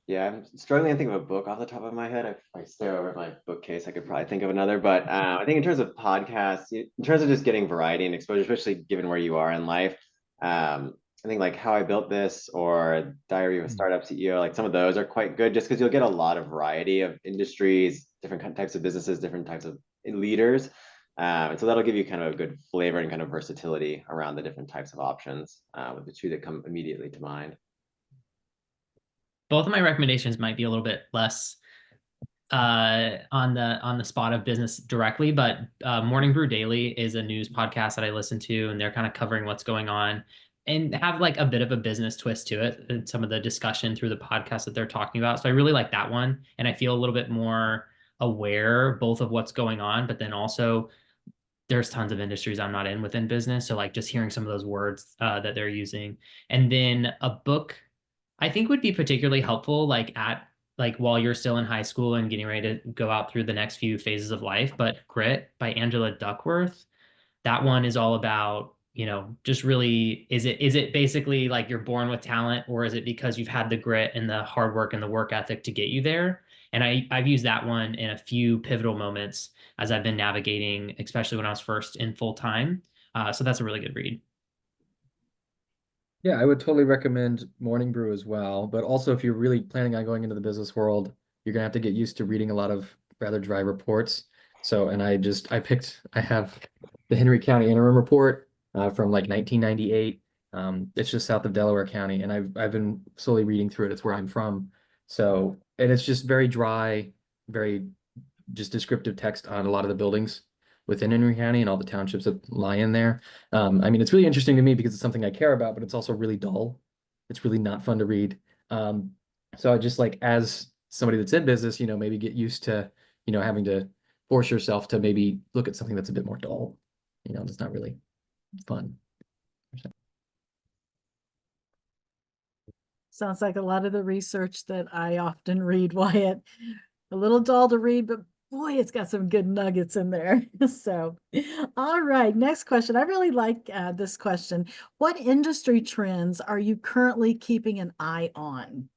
Yeah, I'm struggling to think of a book off the top of my head. If I stare over at my bookcase, I could probably think of another. But I think in terms of podcasts, in terms of just getting variety and exposure, especially given where you are in life, I think like How I Built This or Diary of a Startup CEO, like some of those are quite good just because you'll get a lot of variety of industries, different types of businesses, different types of leaders. And so that'll give you kind of a good flavor and kind of versatility around the different types of options with the two that come immediately to mind. Both of my recommendations might be a little bit less on the spot of business directly, but Morning Brew Daily is a news podcast that I listen to, and they're kind of covering what's going on and have like a bit of a business twist to it and some of the discussion through the podcast that they're talking about. So I really like that one, and I feel a little bit more aware both of what's going on, but then also there's tons of industries I'm not in within business. So like just hearing some of those words that they're using. And then a book I think would be particularly helpful like while you're still in high school and getting ready to go out through the next few phases of life. But Grit by Angela Duckworth, that one is all about, just really, is it basically like you're born with talent, or is it because you've had the grit and the hard work and the work ethic to get you there? And I've used that one in a few pivotal moments as I've been navigating, especially when I was first in full time. So that's a really good read. Yeah, I would totally recommend Morning Brew as well. But also, if you're really planning on going into the business world, you're gonna have to get used to reading a lot of rather dry reports. So, and I have the Henry County Interim Report from like 1998. It's just south of Delaware County, and I've been slowly reading through it. It's where I'm from. So, and it's just very dry, very just descriptive text on a lot of the buildings within Henry County and all the townships that lie in there. I mean, it's really interesting to me because it's something I care about, but it's also really dull. It's really not fun to read. So I just like, as somebody that's in business, maybe get used to, having to force yourself to maybe look at something that's a bit more dull. It's not really fun. Sounds like a lot of the research that I often read, Wyatt. A little dull to read, but boy, it's got some good nuggets in there. So, all right, next question. I really like this question. What industry trends are you currently keeping an eye on?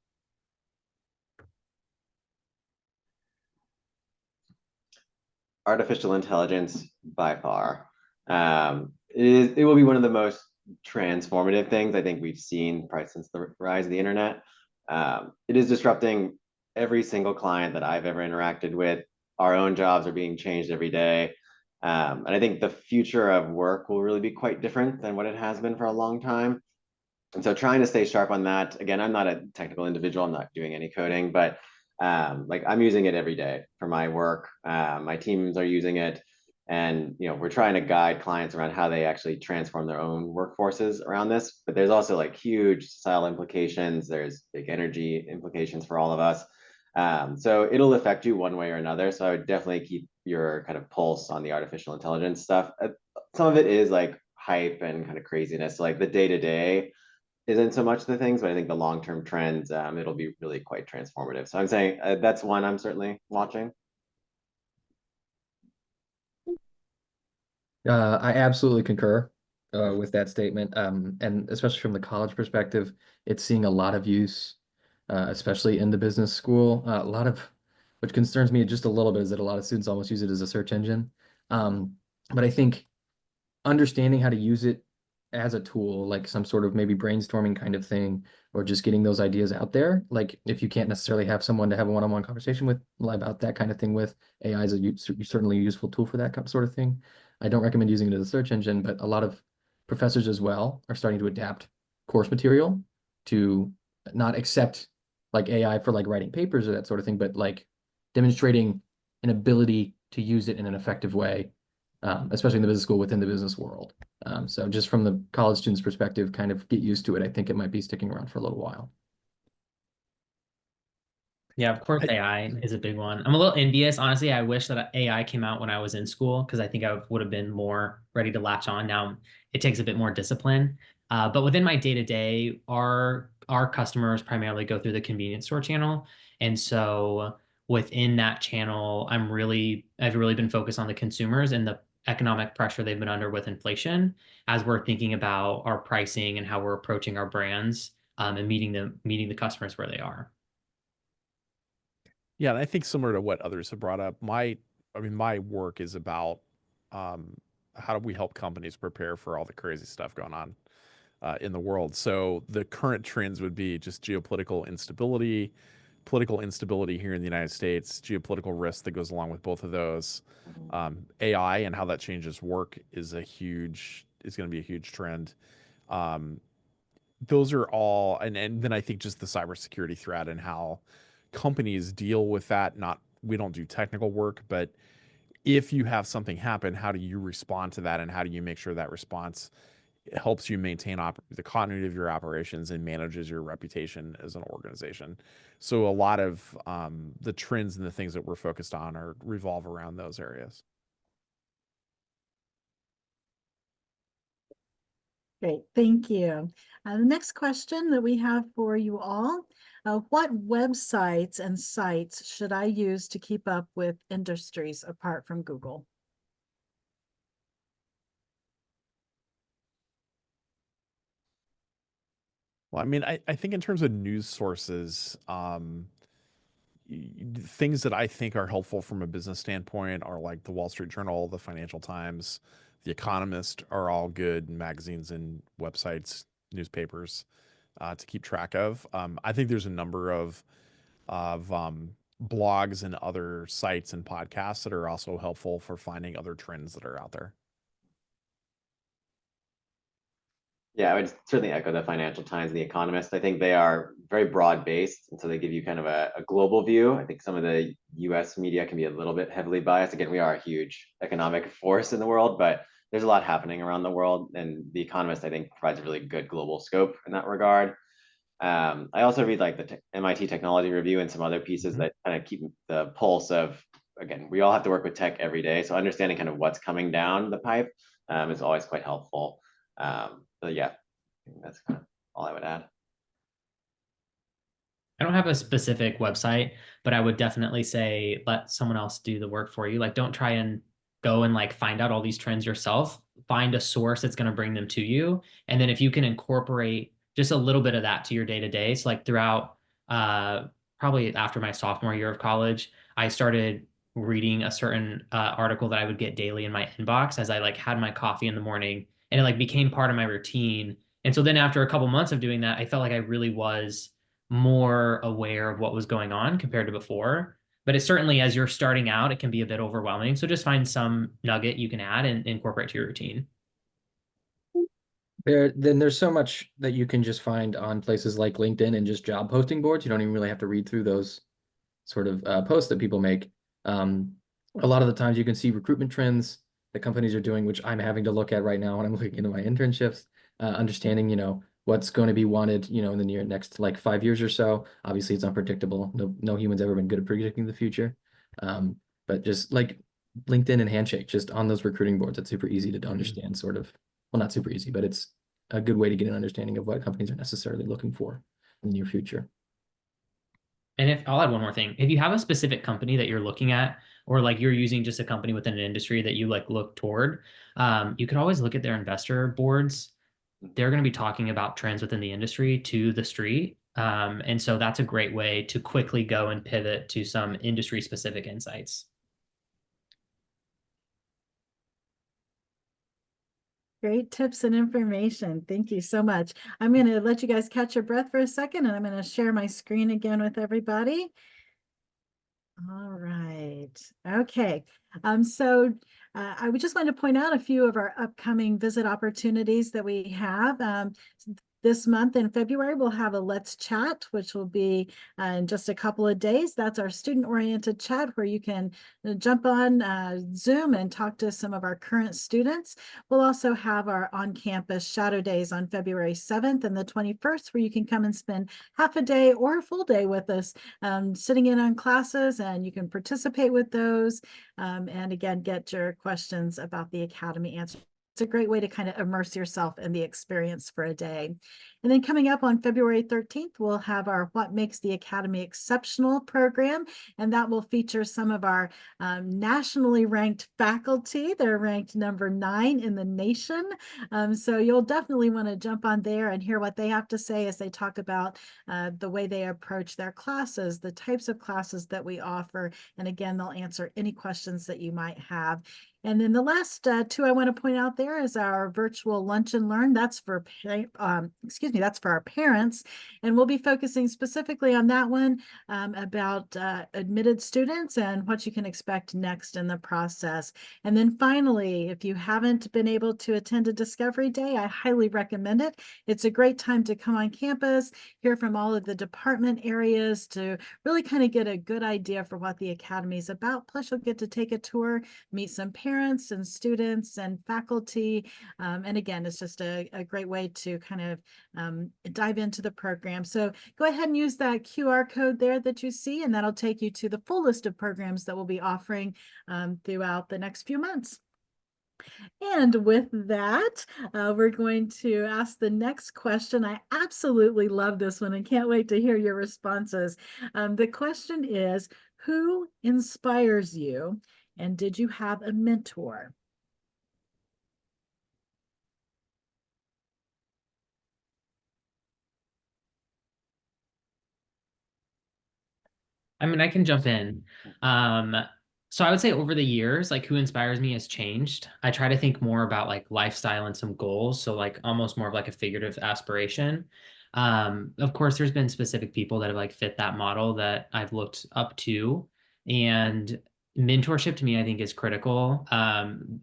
Artificial intelligence by far. It will be one of the most transformative things I think we've seen probably since the rise of the internet. It is disrupting every single client that I've ever interacted with. Our own jobs are being changed every day. And I think the future of work will really be quite different than what it has been for a long time. And so trying to stay sharp on that. Again, I'm not a technical individual. I'm not doing any coding, but like I'm using it every day for my work. My teams are using it. And we're trying to guide clients around how they actually transform their own workforces around this. But there's also like huge societal implications. There's big energy implications for all of us. So it'll affect you one way or another. So I would definitely keep your kind of pulse on the artificial intelligence stuff. Some of it is like hype and kind of craziness. So like the day-to-day isn't so much the things, but I think the long-term trends, it'll be really quite transformative. So I'm saying that's one I'm certainly watching. I absolutely concur with that statement. And especially from the college perspective, it's seeing a lot of use, especially in the business school. Which concerns me just a little bit, is that a lot of students almost use it as a search engine. But I think understanding how to use it as a tool, like some sort of maybe brainstorming kind of thing, or just getting those ideas out there. Like if you can't necessarily have someone to have a one-on-one conversation with about that kind of thing with, AI is certainly a useful tool for that sort of thing. I don't recommend using it as a search engine, but a lot of professors as well are starting to adapt course material to not accept like AI for like writing papers or that sort of thing, but like demonstrating an ability to use it in an effective way especially in the business school within the business world. So just from the college student's perspective, kind of get used to it. I think it might be sticking around for a little while. Yeah, of course, AI is a big one. I'm a little envious. Honestly, I wish that AI came out when I was in school because I think I would have been more ready to latch on. Now it takes a bit more discipline. But within my day-to-day, our customers primarily go through the convenience store channel. And so within that channel, I've really been focused on the consumers and the economic pressure they've been under with inflation as we're thinking about our pricing and how we're approaching our brands and meeting the customers where they are. Yeah, and I think similar to what others have brought up, my work is about how do we help companies prepare for all the crazy stuff going on in the world. So the current trends would be just geopolitical instability, political instability here in the United States, geopolitical risk that goes along with both of those. AI and how that changes work is going to be a huge trend. Those are all, and then I think just the cybersecurity threat and how companies deal with that. We don't do technical work, but if you have something happen, how do you respond to that, and how do you make sure that response helps you maintain the continuity of your operations and manages your reputation as an organization? So a lot of the trends and the things that we're focused on revolve around those areas. Great, thank you. The next question that we have for you all, what websites and sites should I use to keep up with industries apart from Google? Well, I mean, I think in terms of news sources, things that I think are helpful from a business standpoint are like the Wall Street Journal, the Financial Times, the Economist are all good magazines and websites, newspapers to keep track of. I think there's a number of blogs and other sites and podcasts that are also helpful for finding other trends that are out there. Yeah, I would certainly echo the Financial Times, The Economist. I think they are very broad-based, and so they give you kind of a global view. I think some of the US media can be a little bit heavily biased. Again, we are a huge economic force in the world, but there's a lot happening around the world, and The Economist, I think, provides a really good global scope in that regard. I also read like the MIT Technology Review and some other pieces that kind of keep the pulse of, again, we all have to work with tech every day, so understanding kind of what's coming down the pipe is always quite helpful. But yeah, I think that's kind of all I would add. I don't have a specific website, but I would definitely say let someone else do the work for you. Like, don't try and go and like find out all these trends yourself. Find a source that's going to bring them to you. And then if you can incorporate just a little bit of that to your day to day. So like throughout probably after my sophomore year of college, I started reading a certain article that I would get daily in my inbox as I like had my coffee in the morning, and it like became part of my routine. And so then after a couple months of doing that, I felt like I really was more aware of what was going on compared to before. But it's certainly, as you're starting out, it can be a bit overwhelming. So just find some nugget you can add and incorporate to your routine. There's so much that you can just find on places like LinkedIn and just job posting boards. You don't even really have to read through those sort of posts that people make. A lot of the times you can see recruitment trends that companies are doing, which I'm having to look at right now when I'm looking into my internships, understanding, what's going to be wanted, in the next like 5 years or so. Obviously, it's unpredictable. No human's ever been good at predicting the future. But just like LinkedIn and Handshake, just on those recruiting boards, it's super easy to understand sort of, well, not super easy, but it's a good way to get an understanding of what companies are necessarily looking for in the near future. And if I'll add one more thing, if you have a specific company that you're looking at, or like you're using just a company within an industry that you like look toward, you could always look at their investor boards. They're going to be talking about trends within the industry to the street. And so that's a great way to quickly go and pivot to some industry specific insights. Great tips and information. Thank you so much. I'm going to let you guys catch your breath for a second, and I'm going to share my screen again with everybody. All right. Okay. So I would just want to point out a few of our upcoming visit opportunities that we have. This month in February, we'll have a Let's Chat, which will be in just a couple of days. That's our student-oriented chat where you can jump on Zoom and talk to some of our current students. We'll also have our on-campus Shadow Days on February 7th and the 21st, where you can come and spend half a day or a full day with us, sitting in on classes, and you can participate with those. And again, get your questions about the Academy answered. It's a great way to kind of immerse yourself in the experience for a day. And then coming up on February 13th, we'll have our What Makes the Academy Exceptional program, and that will feature some of our nationally ranked faculty. They're ranked number 9 in the nation. So you'll definitely want to jump on there and hear what they have to say as they talk about the way they approach their classes, the types of classes that we offer. And again, they'll answer any questions that you might have. And then the last two I want to point out there is our virtual lunch and learn. That's for that's for our parents, and we'll be focusing specifically on that one about admitted students and what you can expect next in the process. And then finally, if you haven't been able to attend a Discovery Day, I highly recommend it. It's a great time to come on campus, hear from all of the department areas to really kind of get a good idea for what the Academy is about. Plus, you'll get to take a tour, meet some parents and students and faculty. And again, it's just a great way to kind of dive into the program. So go ahead and use that QR code there that you see, and that'll take you to the full list of programs that we'll be offering throughout the next few months. And with that, we're going to ask the next question. I absolutely love this one and can't wait to hear your responses. The question is, who inspires you, and did you have a mentor? I mean, I can jump in. So I would say over the years, like who inspires me has changed. I try to think more about like lifestyle and some goals. So like almost more of like a figurative aspiration. Of course, there's been specific people that have like fit that model that I've looked up to. And mentorship to me, I think is critical.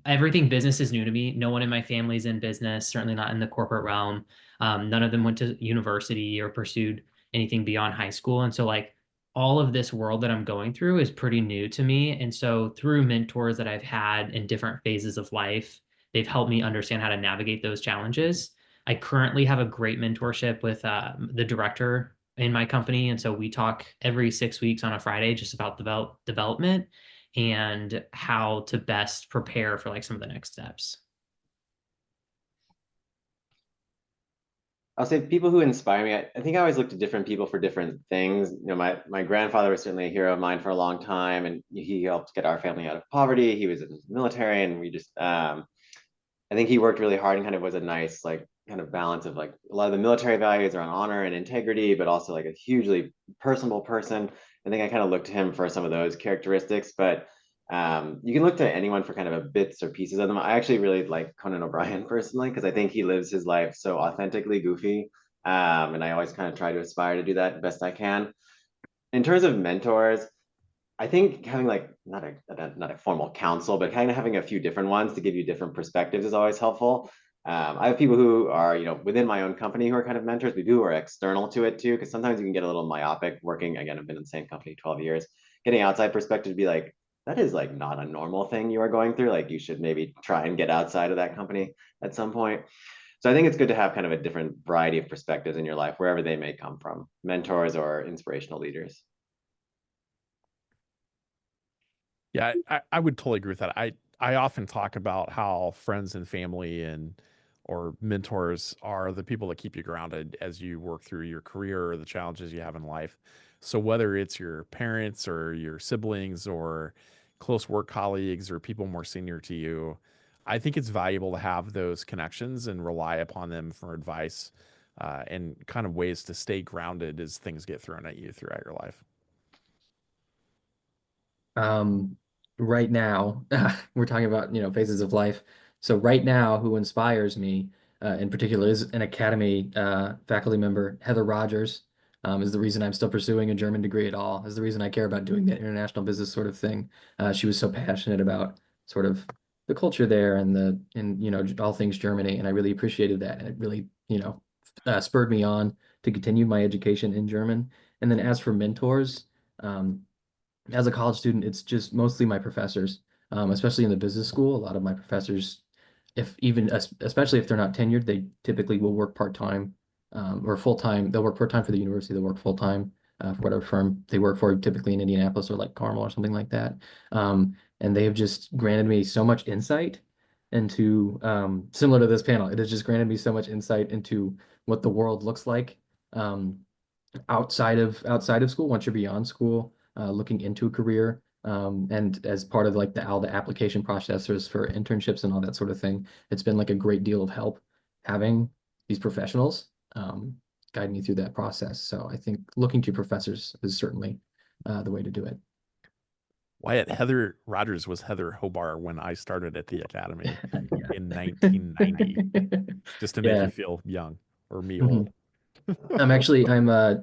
Everything business is new to me. No one in my family is in business, certainly not in the corporate realm. None of them went to university or pursued anything beyond high school. And so like, all of this world that I'm going through is pretty new to me. And so through mentors that I've had in different phases of life, they've helped me understand how to navigate those challenges. I currently have a great mentorship with the director in my company. And so we talk every 6 weeks on a Friday just about development and how to best prepare for like some of the next steps. I'll say people who inspire me. I think I always look to different people for different things. You know, my grandfather was certainly a hero of mine for a long time, and he helped get our family out of poverty. He was in the military, and we just I think he worked really hard and kind of was a nice like kind of balance of like a lot of the military values around honor and integrity, but also like a hugely personable person. I think I kind of looked to him for some of those characteristics, but you can look to anyone for kind of a bits or pieces of them. I actually really like Conan O'Brien personally because I think he lives his life so authentically goofy, and I always kind of try to aspire to do that best I can. In terms of mentors, I think having like not a formal council, but kind of having a few different ones to give you different perspectives is always helpful. I have people who are, you know, within my own company who are kind of mentors, but who are external to it too, because sometimes you can get a little myopic working. Again, I've been in the same company 12 years. Getting outside perspective to be like, that is like not a normal thing you are going through. Like you should maybe try and get outside of that company at some point. So I think it's good to have kind of a different variety of perspectives in your life, wherever they may come from, mentors or inspirational leaders. Yeah, I would totally agree with that. I often talk about how friends and family and or mentors are the people that keep you grounded as you work through your career or the challenges you have in life. So whether it's your parents or your siblings or close work colleagues or people more senior to you, I think it's valuable to have those connections and rely upon them for advice and kind of ways to stay grounded as things get thrown at you throughout your life. Right now, we're talking about, you know, phases of life. So right now, who inspires me in particular is an Academy faculty member, Heather Rogers, is the reason I'm still pursuing a German degree at all, is the reason I care about doing that international business sort of thing. She was so passionate about sort of the culture there and you know, all things Germany, and I really appreciated that. And it really, you know, spurred me on to continue my education in German. And then as for mentors, as a college student, it's just mostly my professors, especially in the business school. A lot of my professors, especially if they're not tenured, they typically will work part-time or full-time. They'll work part-time for the university. They'll work full-time for whatever firm they work for, typically in Indianapolis or like Carmel or something like that. And they have just granted me so much insight into, similar to this panel, it has just granted me so much insight into what the world looks like outside of school, once you're beyond school, looking into a career, and as part of like all the application processes for internships and all that sort of thing. It's been like a great deal of help having these professionals guide me through that process. So I think looking to professors is certainly the way to do it. Wyatt, Heather Rogers was Heather Hobar when I started at the academy in 1990, just to make Yeah. you feel young or me Mhm. old. I'm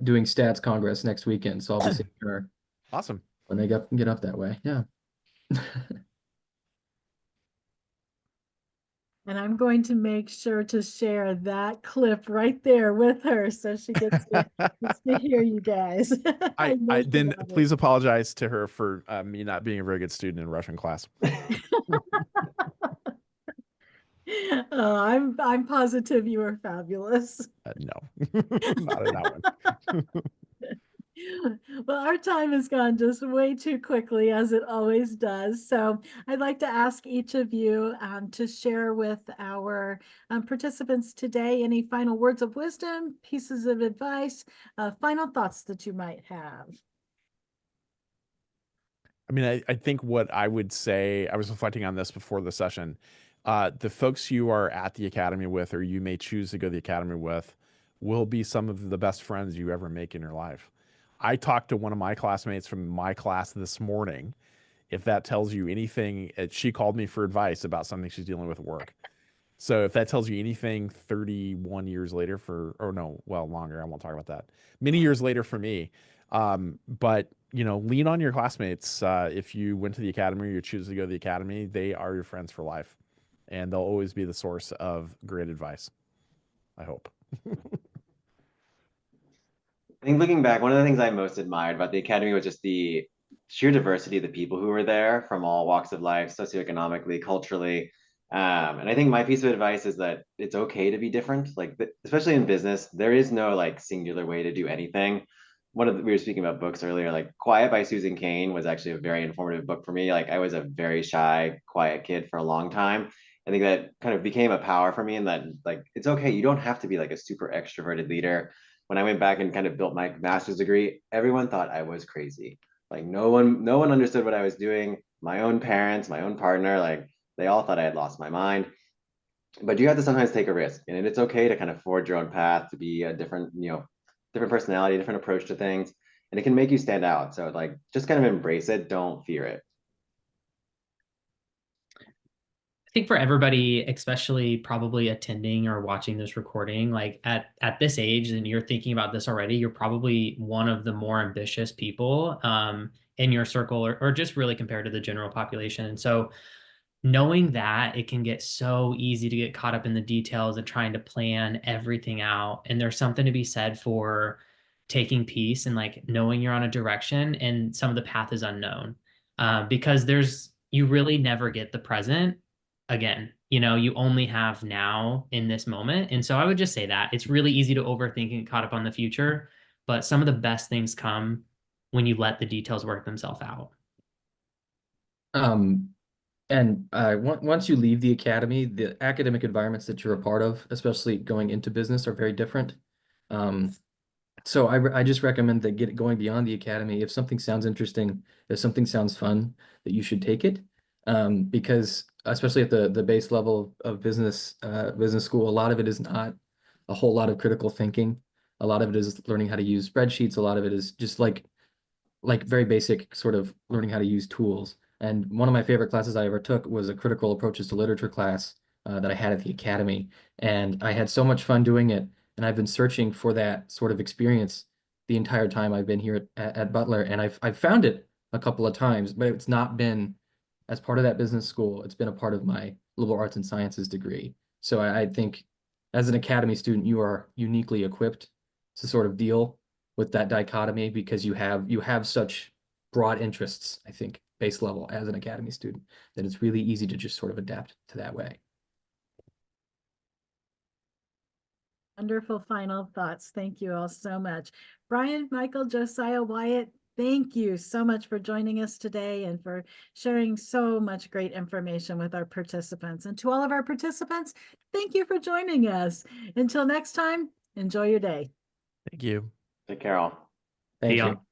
doing Stats Congress next weekend, so I'll be seeing her Awesome. when they get up that way. Yeah. And I'm going to make sure to share that clip right there with her so she gets to hear you guys. I know she then loves it. please apologize to her for me not being a very good student in Russian class. Oh, I'm positive you are fabulous. No, not in that one. Well, our time has gone just way too quickly, as it always does. So I'd like to ask each of you to share with our participants today any final words of wisdom, pieces of advice, final thoughts that you might have. I mean, I think what I would say, I was reflecting on this before the session. The folks you are at the academy with, or you may choose to go to the academy with, will be some of the best friends you ever make in your life. I talked to one of my classmates from my class this morning. If that tells you anything, she called me for advice about something she's dealing with at work. So if that tells you anything, 31 years later or no, well, longer, I won't talk about that. Many years later for me. But lean on your classmates. If you went to the academy or you choose to go to the academy, they are your friends for life, and they'll always be the source of great advice. I hope. I think looking back, one of the things I most admired about the academy was just the sheer diversity of the people who were there from all walks of life, socioeconomically, culturally. And I think my piece of advice is that it's okay to be different. Like, especially in business, there is no like singular way to do anything. We were speaking about books earlier, like Quiet by Susan Cain was actually a very informative book for me. Like, I was a very shy, quiet kid for a long time. I think that kind of became a power for me, and that like it's okay. You don't have to be like a super extroverted leader. When I went back and kind of built my master's degree, everyone thought I was crazy. Like no one understood what I was doing. My own parents, my own partner, like they all thought I had lost my mind. But you have to sometimes take a risk, and it's okay to kind of forge your own path, to be a different, different personality, different approach to things, and it can make you stand out. So like, just kind of embrace it. Don't fear it. I think for everybody, especially probably attending or watching this recording, like at this age, and you're thinking about this already, you're probably one of the more ambitious people in your circle, or just really compared to the general population. And so knowing that, it can get so easy to get caught up in the details and trying to plan everything out. And there's something to be said for taking peace and like knowing you're on a direction and some of the path is unknown, because you really never get the present again. You only have now in this moment. And so I would just say that it's really easy to overthink and get caught up on the future, but some of the best things come when you let the details work themselves out. And once you leave the academy, the academic environments that you're a part of, especially going into business, are very different. So I just recommend that going beyond the academy. If something sounds interesting, if something sounds fun, that you should take it. Because especially at the base level of business school, a lot of it is not a whole lot of critical thinking. A lot of it is learning how to use spreadsheets. A lot of it is just like very basic sort of learning how to use tools. And one of my favorite classes I ever took was a critical approaches to literature class that I had at the academy. And I had so much fun doing it. And I've been searching for that sort of experience the entire time I've been here at Butler. And I've found it a couple of times, but it's not been as part of that business school. It's been a part of my liberal arts and sciences degree. So I think as an academy student, you are uniquely equipped to sort of deal with that dichotomy because you have such broad interests, I think, base level as an academy student, that it's really easy to just sort of adapt to that way. Wonderful final thoughts. Thank you all so much. Brian, Michael, Josiah, Wyatt, thank you so much for joining us today and for sharing so much great information with our participants. And to all of our participants, thank you for joining us. Until next time, enjoy your day. Thank you. Take care all. Thank See you. y'all.